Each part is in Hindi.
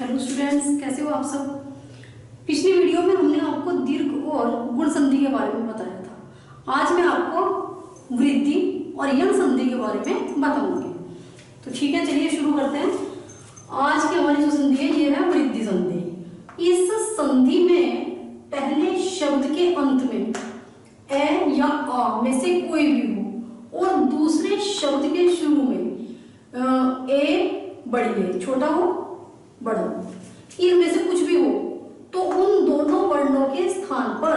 हेलो स्टूडेंट्स, कैसे हो आप सब। पिछली वीडियो में हमने आपको दीर्घ और गुण संधि के बारे में बताया था। आज मैं आपको वृद्धि और यण संधि के बारे में बताऊंगी। तो ठीक है, चलिए शुरू करते हैं। आज की हमारी जो संधि है ये है वृद्धि संधि। इस संधि में पहले शब्द के अंत में ए या आ में से कोई भी हो और दूसरे शब्द के शुरू में ए बड़ी है, छोटा हो बड़ा हो, इनमें से कुछ भी हो तो उन दोनों वर्णों के स्थान पर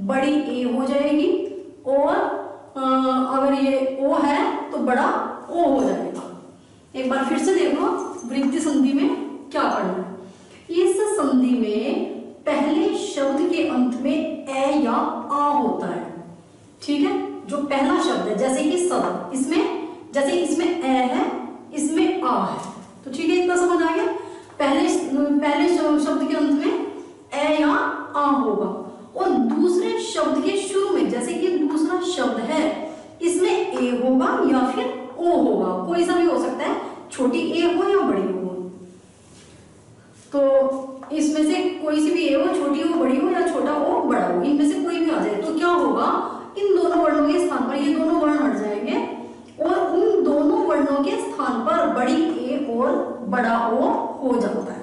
बड़ी ए हो जाएगी और अगर ये ओ है तो बड़ा ओ हो जाएगा। एक बार फिर से देख लो वृद्धि संधि में क्या करना है। इस संधि में पहले शब्द के अंत में ए या आ होता है, ठीक है। जो पहला शब्द है जैसे कि सदा, इसमें जैसे इसमें ए है इसमें आ है, तो ठीक है, इतना समझ आ गया। पहले शब्द के अंत में ए या आ होगा और दूसरे शब्द के शुरू में जैसे कि दूसरा शब्द है इसमें ए होगा या फिर ओ होगा, कोई सा भी हो सकता है, छोटी ए हो या बड़ी हो। तो इसमें से कोई सी भी ए हो, छोटी हो बड़ी हो या छोटा हो बड़ा हो, इनमें से कोई भी आ जाए तो क्या होगा, इन दोनों वर्णों के स्थान पर ये दोनों वर्ण हट जाएंगे और उन दोनों वर्णों के स्थान पर बड़ी ए और बड़ा ओ हो जाता है।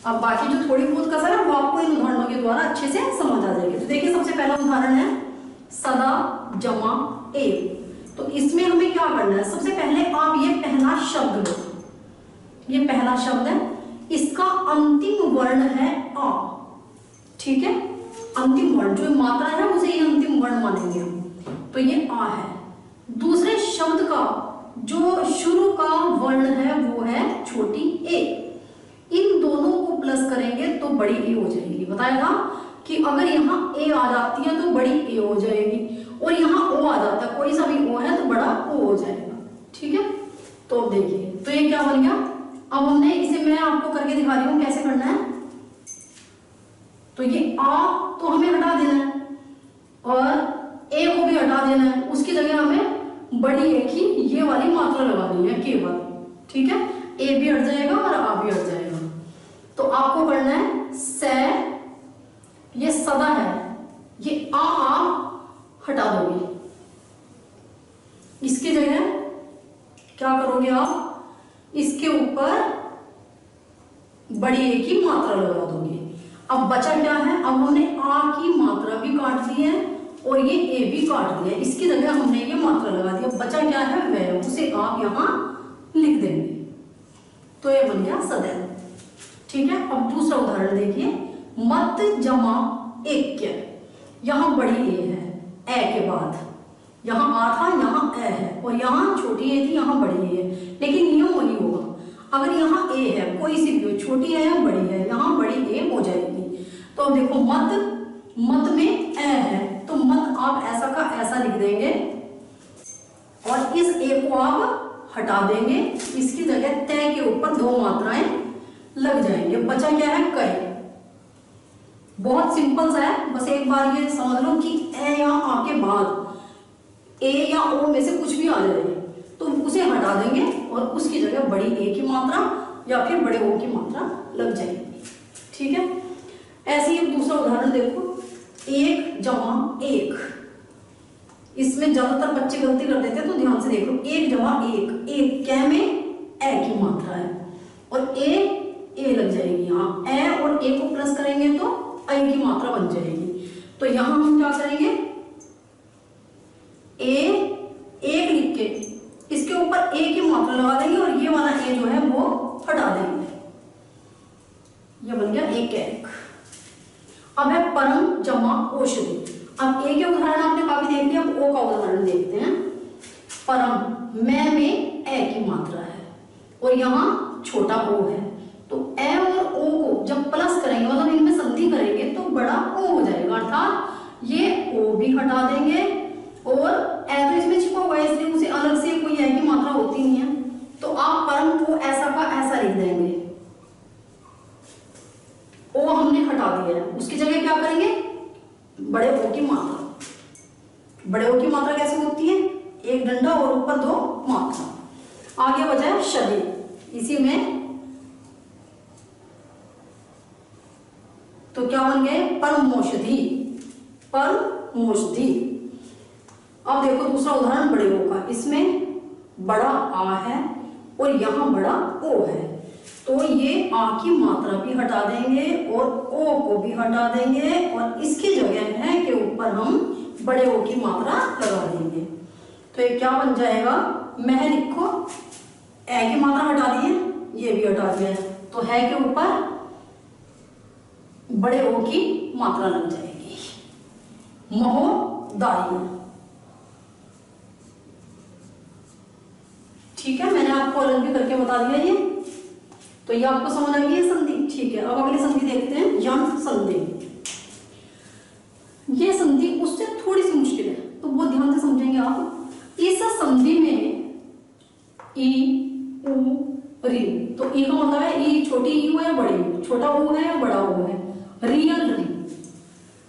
अब बाकी जो थोड़ी बहुत कसर है वो आपको इन उदाहरणों के द्वारा अच्छे से समझ आ जाएगी। तो देखिए सबसे पहला उदाहरण है सदा जमा ए। तो इसमें हमें क्या करना है, सबसे पहले आप ये पहला शब्द लो, ये पहला शब्द है, इसका अंतिम वर्ण है आ, ठीक है। अंतिम वर्ण जो मात्रा है उसे ये अंतिम वर्ण मानेंगे हम, तो ये आ है। दूसरे शब्द का जो शुरू का वर्ण है वो है छोटी ए। इन दोनों को प्लस करेंगे तो बड़ी ए हो जाएगी। बताया था कि अगर यहाँ ए आ जाती है तो बड़ी ए हो जाएगी और यहाँ ओ आ जाता है, कोई सा भी ओ है तो बड़ा ओ हो जाएगा, ठीक है। तो देखिए तो ये क्या बन गया। अब हमने इसे मैं आपको करके दिखा रही हूँ कैसे करना है। तो ये आ तो हमें हटा देना है और ए को भी हटा देना है, उसकी जगह हमें बड़ी ए की ये वाली मात्रा लगानी है केवल, ठीक है। ए भी हट जाएगा और आ भी हट जाएगा। तो आपको करना है से, ये सदा है, ये आ हटा दोगे, इसकी जगह क्या करोगे आप, इसके ऊपर बड़ी ए की मात्रा लगा दोगे। अब बचा क्या है, अब हमने आ की मात्रा भी काट दी है और ये ए भी काट दिया, इसकी जगह हमने ये मात्रा लगा दी। अब बचा क्या है वह, उसे आप यहां लिख देंगे, तो ये बन गया सदैव, ठीक है। अब दूसरा उदाहरण देखिए, मत जमा एक, यहां बड़ी ए है ए के बाद, यहां आ था यहाँ ए है और यहाँ छोटी ए थी यहाँ बड़ी ए है, लेकिन नियम वही होगा, अगर यहाँ ए है कोई सी भी छोटी है या बड़ी है, यहाँ बड़ी ए हो जाएगी। तो अब देखो मत में ए है तो मत आप ऐसा का ऐसा लिख देंगे और इस ए को आप हटा देंगे, इसकी जगह तय के ऊपर दो मात्राएं लग जाएंगे। बचा क्या है कई। बहुत सिंपल सा है, बस एक बार ये समझ लो कि ए या आ के बाद ए या ओ में से कुछ भी आ जाए तो उसे हटा देंगे और उसकी जगह बड़ी ए की मात्रा या फिर बड़े ओ की मात्रा लग जाएगी, ठीक है। ऐसे ही दूसरा उदाहरण देखो, एक जमा एक। इसमें ज्यादातर बच्चे गलती कर देते हैं, तो ध्यान से देख लो, एक जमा एक, एक कै में ए की मात्रा है और ए लग जाएगी यहाँ, ए और ए को प्लस करेंगे तो आई की मात्रा बन जाएगी। तो यहां हम क्या करेंगे, ए एक लिख के इसके ऊपर ए की मात्रा लगा देंगे और ये वाला ए जो है वो हटा देंगे, ये बन गया एक। अब है परम जमा औषधि। अब ए के उदाहरण आपने काफी देख लिया, अब ओ का उदाहरण देखते हैं। परम में ए की मात्रा है और यहाँ छोटा ओ है, तो ए और ओ को जब प्लस करेंगे मतलब इनमें संधि करेंगे तो बड़ा ओ हो जाएगा, अर्थात ये ओ भी हटा देंगे और ए तो इसमें छिपा हुआ है इसलिए उसे अलग से कोई ए की मात्रा होती नहीं है, तो आप परम को ऐसा का ऐसा लिख देंगे। ओ हमने हटा दिया है, उसकी जगह क्या करेंगे, बड़े ओ की मात्रा। बड़े ओ की मात्रा कैसे होती है, एक डंडा और ऊपर दो मात्रा। आगे बचा है शरीर, इसी में तो क्या बन गए? परमौषधि, परमौषधि। अब देखो दूसरा उदाहरण बड़े ओ का, इसमें बड़ा आ है और यहाँ बड़ा ओ है, तो ये आ की मात्रा भी हटा देंगे और ओ को भी हटा देंगे और इसकी जगह है के ऊपर हम बड़े ओ की मात्रा लगा देंगे। तो ये क्या बन जाएगा? मह लिखो, ए की मात्रा हटा दिए, ये भी हटा दिया, तो है के ऊपर बड़े ओ की मात्रा लग जाएगी, महोदाय। ठीक है, मैंने आपको अलग भी करके बता दिया ये, तो ये आपको समझ आ गई है संधि। ठीक है, अब अगली संधि देखते हैं, यन संधि। ये संधि उससे थोड़ी सी मुश्किल है, तो वो ध्यान से समझेंगे आप। इस संधि में ई, उ, री, तो ई का मतलब है ई छोटी ई हो या बड़ी ऊ, छोटा ऊ है या बड़ा ऊ है, रियल री,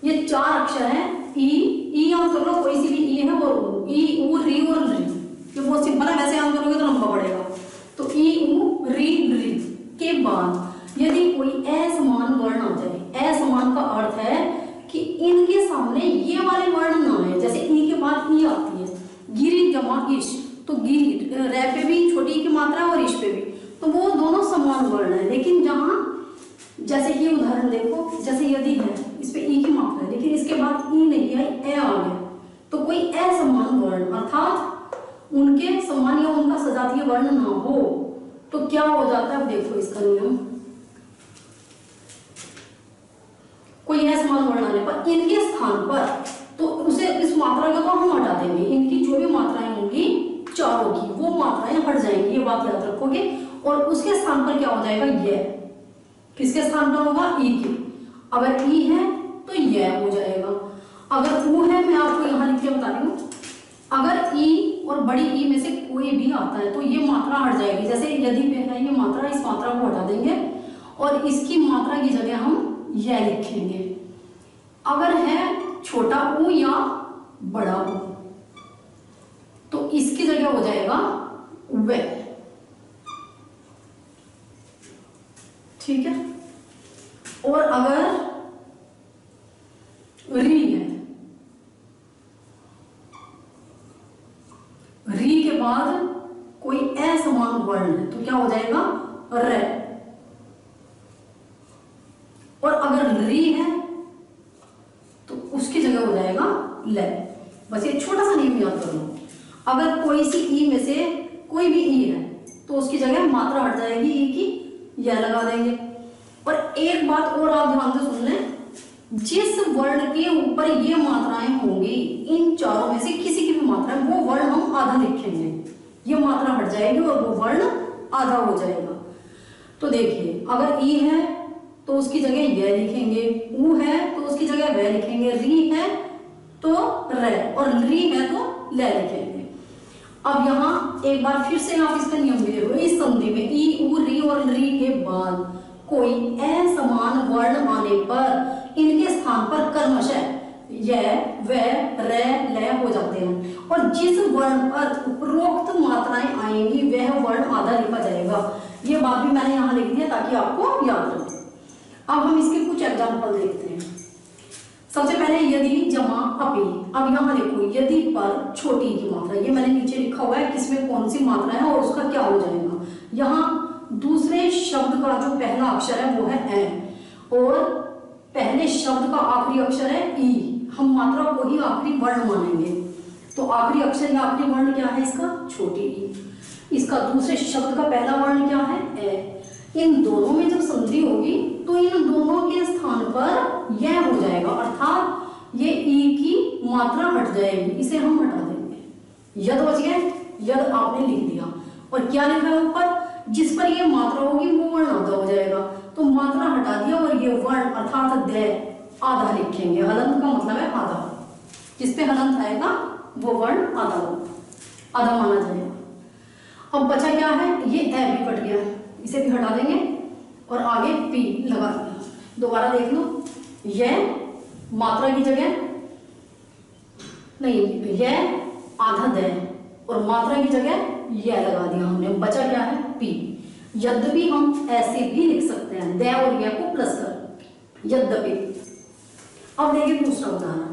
ये चार अक्षर हैं। ई याद कर लो, कोई सी भी ई है और ऊ, ई, ऊ, री और री, ये बहुत सिंपल है, वैसे याद करोगे तो लंबा पड़ेगा। तो ई, ऊ, री, री के बाद यदि कोई असमान वर्ण आ जाए, असमान का अर्थ है कि इनके सामने ये वाले वर्ण ना है, जैसे ई के बाद ई आती है, गिरी जमा इश, तो गिरी रे पे भी छोटी की मात्रा और इश पे भी, तो वो दोनों समान वर्ण है। लेकिन जहां जैसे ये उदाहरण देखो, जैसे यदि है इस पे ई की मात्रा है लेकिन इसके बाद ई नहीं आई, ए आ गया, तो कोई असमान वर्ण अर्थात उनके समान या उनका सजातीय वर्ण ना हो तो क्या हो जाता है? अब देखो इसका नियम, कोई असमान वर्ण आने पर इनके स्थान पर, तो उसे इस मात्रा को तो हम हटा देंगे, इनकी जो भी मात्राएं होंगी चारों की वो मात्राएं हट जाएंगी, ये बात याद रखोगे। और उसके स्थान पर क्या हो जाएगा? ये किसके स्थान पर होगा? ई के। अगर ई है तो यह हो जाएगा, अगर ऊ है, मैं आपको यहां लिख के बता रही हूँ, अगर ई और बड़ी ई में से कोई भी आता है तो ये मात्रा हट जाएगी। जैसे यदि पे है ये मात्रा, इस मात्रा को हटा देंगे और इसकी मात्रा की जगह हम यह लिखेंगे। अगर है छोटा ऊ या बड़ा ऊ तो इसकी जगह हो जाएगा वे। ठीक है, और अगर री है, री के बाद कोई असमान वर्ण है तो क्या हो जाएगा? रे। और अगर री है तो उसकी जगह हो जाएगा ले। बस ये छोटा सा नियम याद कर लो, अगर कोई सी ई में से कोई भी ई है तो उसकी जगह मात्रा हट जाएगी ई की, यह लगा देंगे। और एक बात और आप ध्यान से सुन लें, जिस वर्ण के ऊपर ये मात्राएं होंगी, इन चारों में से किसी की भी मात्रा वो वर्ण हम आधा लिखेंगे, ये मात्रा हट जाएगी और वो वर्ण आधा हो जाएगा। तो देखिए, अगर ई है तो उसकी जगह यह लिखेंगे, ऊ है तो उसकी जगह वह लिखेंगे, री है तो रे और री है तो ले लिखेंगे। अब यहाँ एक बार फिर से आप इसका नियम भी देखो, इस संधि में ई, ऊ, री और री के बाद कोई असमान वर्ण आने पर इनके स्थान पर क्रमशः यह, वह, रे, ले हो जाते हैं और जिस वर्ण पर उपरोक्त मात्राएं आएंगी वह वर्ण आधा लिखा जाएगा। ये बात भी मैंने यहाँ लिख दी है ताकि आपको याद रहे। अब हम इसके कुछ एग्जाम्पल देखते हैं। सबसे पहले यदि जमा अपी। अब यहाँ देखो, यदि पर छोटी की मात्रा, ये मैंने नीचे लिखा हुआ है किसमें कौन सी मात्रा है और उसका क्या हो जाएगा। यहाँ दूसरे शब्द का जो पहला अक्षर है वो है ए और पहले शब्द का आखिरी अक्षर है ई, हम मात्रा को ही आखिरी वर्ण मानेंगे। तो आखिरी अक्षर या आखिरी वर्ण क्या है इसका? छोटी ई। इसका दूसरे शब्द का पहला वर्ण क्या है? ए। इन दोनों में जब संधि होगी तो इन दोनों के स्थान पर यह हो जाएगा, अर्थात ये ई की मात्रा हट जाएगी, इसे हम हटा देंगे। यद बच गए, यद आपने लिख दिया और क्या लिखा है ऊपर? जिस पर ये मात्रा होगी वो वर्ण आधा हो जाएगा, तो मात्रा हटा दिया और ये वर्ण अर्थात दे आधा लिखेंगे। हलंत का मतलब है आधा, जिस पे हलंत आएगा वो वर्ण आधा माना जाएगा। अब बचा क्या है? ये ए भी कट गया, इसे भी हटा देंगे और आगे पी लगा दिया। दोबारा देख लो, यह मात्रा की जगह नहीं, यह आधा दे और मात्रा की जगह यह लगा दिया हमने। बचा क्या है? पी। यद्यपि हम ऐसे भी लिख सकते हैं, दे और यह को प्लस कर, यद्यपि। अब देखिए दूसरा उदाहरण।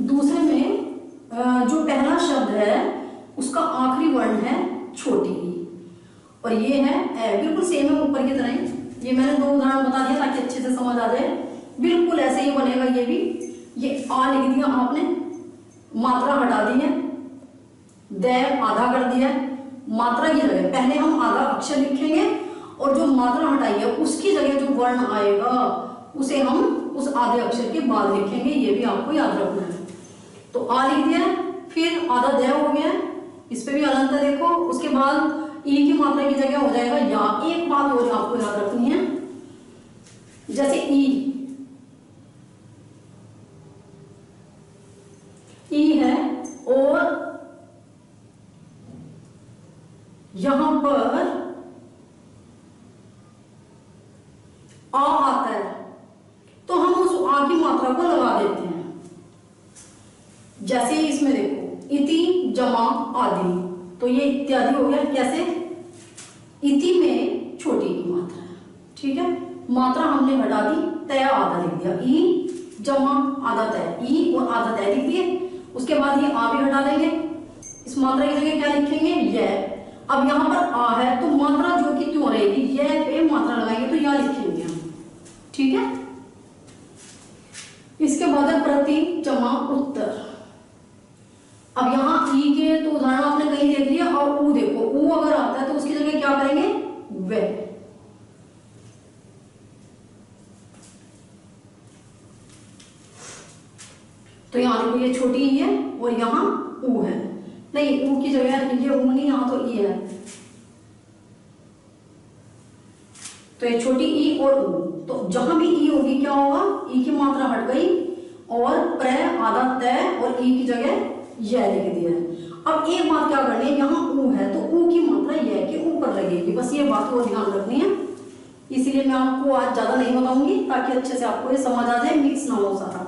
दूसरे में जो पहला शब्द है उसका आखिरी वर्ण है छोटी ई और ये है ए, बिल्कुल सेम है ऊपर की तरह ही। ये मैंने 2 उदाहरण बता दिए ताकि अच्छे से समझ आ जाए। बिल्कुल ऐसे ही बनेगा ये भी। ये आ लिख दिया आपने, मात्रा हटा दी है, द आधा कर दिया। मात्रा की जगह पहले हम आधा अक्षर लिखेंगे और जो मात्रा हटाई है उसकी जगह जो वर्ण आएगा उसे हम उस आधे अक्षर के बाद लिखेंगे। ये भी आपको याद रखना है। तो आ लिख दिया, फिर आधा द हो गया, इस पे भी अलंत देखो। उसके बाद ई की मात्रा की जगह हो जाएगा या। एक बात और आपको याद रखनी है, जैसे ई है और यहां पर आ आता है तो हम उस आ की मात्रा को लगा देते हैं। जैसे इसमें देखो इति जमा आदि, तो ये इत्यादि हो गया। कैसे? इति में छोटी की मात्रा है, ठीक है। मात्रा हमने हटा दी, तय आधा लिख दिया, ई जमा आधा तय, ई और आधा तय लिख दिए। उसके बाद ये आ भी हटा देंगे, इस मात्रा की जगह क्या लिखेंगे? यह। अब यहां पर आ है तो मात्रा जो कि क्यों रहेगी, यह पे मात्रा लगाएंगे तो या लिखेंगे हम, ठीक है। इसके बाद है प्रति जमा उत्तर। अब यहां ई के तो उदाहरण आपने कहीं देख लिया और ऊ देखो, ऊ अगर आता है तो उसकी जगह क्या करेंगे? वे। तो यहां देखो ये छोटी ई है और यहां ऊ है। नहीं, ऊ की जगह ये ऊ नहीं, यहां तो ई है। तो ये छोटी ई और ऊ, तो जहां भी ई होगी क्या होगा? ई की मात्रा हट गई और प्र आधा तय और ई की जगह यह लिख दिया है। अब एक बात क्या करनी है, यहाँ ऊ है तो ऊ की मात्रा यह के ऊपर लगेगी, बस ये बात को ध्यान रखनी है। इसीलिए मैं आपको आज ज्यादा नहीं बताऊंगी ताकि अच्छे से आपको ये समझ आ जाए, मिक्स ना हो सारा।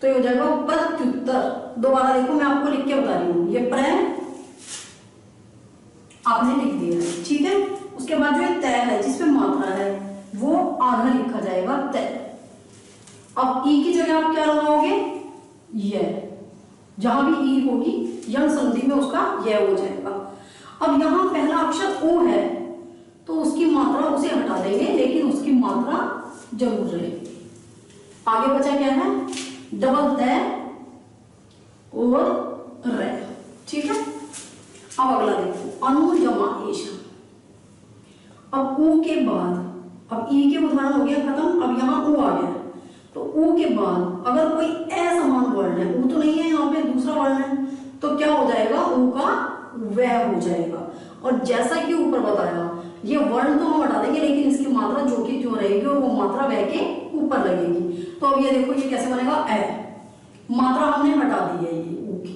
तो ये हो जाएगा प्रत्युत्तर। दोबारा देखो, मैं आपको लिख के बता रही हूँ। ये प्र आपने लिख दिया है, ठीक है। उसके बाद जो तय है जिसमें मात्रा है वो आधा लिखा जाएगा, तय। अब ई की जगह आप क्या लगाओगे? यह। जहां भी ई होगी यंग संधि में उसका यह हो जाएगा। अब यहां पहला अक्षर ओ है तो उसकी मात्रा उसे हटा देंगे, लेकिन उसकी मात्रा जरूर रहेगी। आगे बचा क्या है? डबल तय और रे, ठीक है। अब अगला देखो, अनु जमा एश। अब ऊ के बाद, अब ई के उदाहरण हो गया खत्म, अब यहाँ ऊ आ गया। तो ऊ के बाद अगर कोई असमान वर्ण है, ऊ तो नहीं है यहाँ पे, दूसरा वर्ण है, तो क्या हो जाएगा? ऊ का वह हो जाएगा। और जैसा कि ऊपर बताया, ये वर्ण तो हम हटा देंगे लेकिन इसकी मात्रा जो कि क्यों रहेगी और वो मात्रा वह के ऊपर लगेगी। तो अब ये देखो ये कैसे बनेगा? ए। मात्रा हमने हटा दी है ये ऊ की,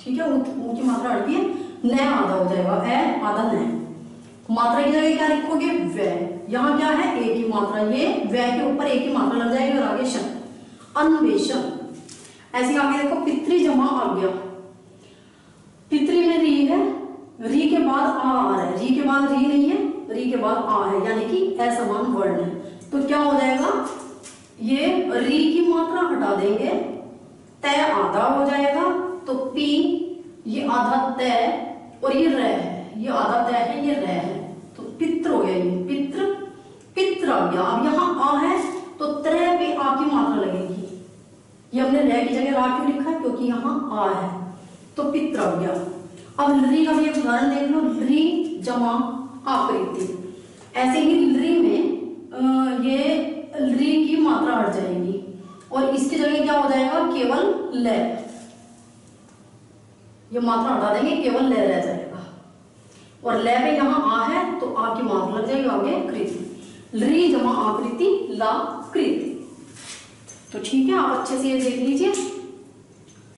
ठीक है। ऊ की मात्रा हट गई, न आधा हो जाएगा, ए आधा न। मात्रा की जगह क्या लिखोगे? वह। यहाँ क्या है? ए की मात्रा, ये वह के ऊपर ए की मात्रा लग जाएगी और आगे शन, अन्वेषण। ऐसे आगे देखो, पितृ जमा आज्ञा। पितृ में री है, री के बाद आ रहा है, री के बाद री नहीं है, री के बाद आ है, यानी कि असमान वर्ण है। तो क्या हो जाएगा? ये री की मात्रा हटा देंगे, तय आधा हो जाएगा, तो पी ये आधा तय और ये र है, ये आधा तय है, ये र है, तो पितृ हो गया। ये पितृ, पितृ आ गया। अब यहाँ आ है तो त्रय पे आ की मात्रा लगेगी। ये हमने र की जगह रा क्यों लिखा है? क्योंकि यहाँ आ है, तो पितृ हो गया। अब लरी का भी एक उदाहरण देख लो, लरी जमा आकृति। ऐसे ही लरी में ये लरी की मात्रा हट जाएगी और इसकी जगह क्या हो जाएगा? केवल ल। ये मात्रा हटा देंगे, केवल ल रह जाएगा और ल पे यहाँ आ है तो आ की मात्रा लग जाएगी, आगे कृति। लरी जमा आकृति ला कृति। तो ठीक है, आप अच्छे से ये देख लीजिए।